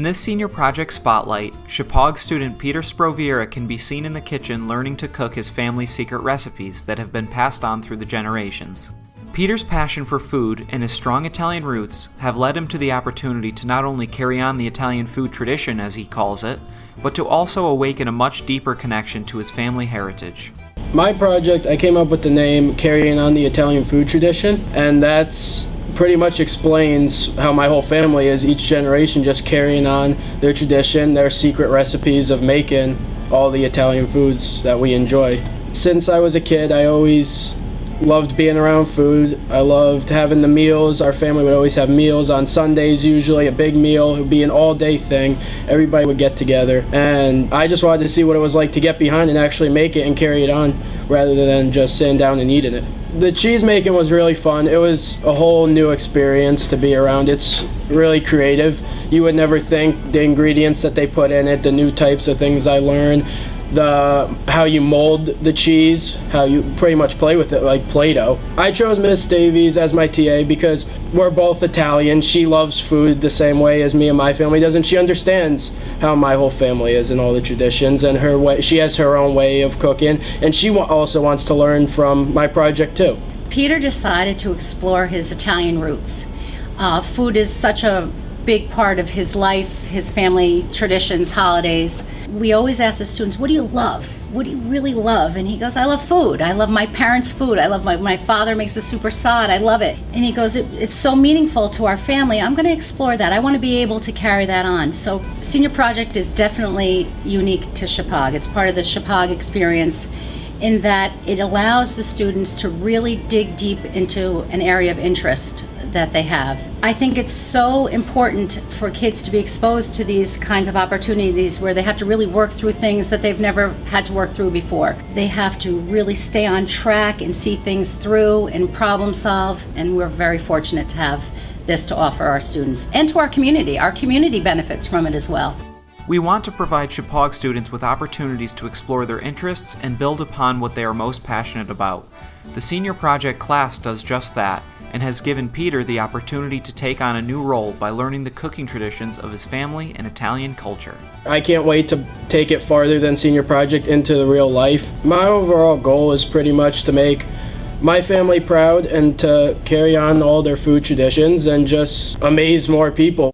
In this senior project spotlight, Chipawg student Peter Sproviero can be seen in the kitchen learning to cook his family's secret recipes that have been passed on through the generations. Peter's passion for food and his strong Italian roots have led him to the opportunity to not only carry on the Italian food tradition, as he calls it, but to also awaken a much deeper connection to his family heritage. My project, I came up with the name Carrying on the Italian Food Tradition, and that's pretty much explains how my whole family is, each generation just carrying on their tradition, their secret recipes of making all the Italian foods that we enjoy. Since I was a kid, I always loved being around food. I loved having the meals. Our family would always have meals on Sundays, usually a big meal. It would be an all-day thing. Everybody would get together, and I just wanted to see what it was like to get behind and actually make it and carry it on rather than just sitting down and eating it. The cheese making was really fun. It was a whole new experience to be around. It's really creative. You would never think the ingredients that they put in it, the new types of things I learned, how you mold the cheese, how you pretty much play with it like Play-Doh. I chose Miss Davies as my TA because we're both Italian. She loves food the same way as me and my family does, and she understands how my whole family is and all the traditions, and her way. She has her own way of cooking, and she also wants to learn from my project too. Peter decided to explore his Italian roots. Food is such a big part of his life, his family traditions, holidays. We always ask the students, what do you love? What do you really love? And he goes, I love food. I love my parents' food. I love my father makes a super sod. I love it. And he goes, it's so meaningful to our family. I'm going to explore that. I want to be able to carry that on. So Senior Project is definitely unique to Chipawg. It's part of the Chipawg experience in that it allows the students to really dig deep into an area of interest that they have. I think it's so important for kids to be exposed to these kinds of opportunities where they have to really work through things that they've never had to work through before. They have to really stay on track and see things through and problem solve, and we're very fortunate to have this to offer our students and to our community. Our community benefits from it as well. We want to provide Chipawg students with opportunities to explore their interests and build upon what they are most passionate about. The Senior Project class does just that, and has given Peter the opportunity to take on a new role by learning the cooking traditions of his family and Italian culture. I can't wait to take it farther than Senior Project into the real life. My overall goal is pretty much to make my family proud and to carry on all their food traditions and just amaze more people.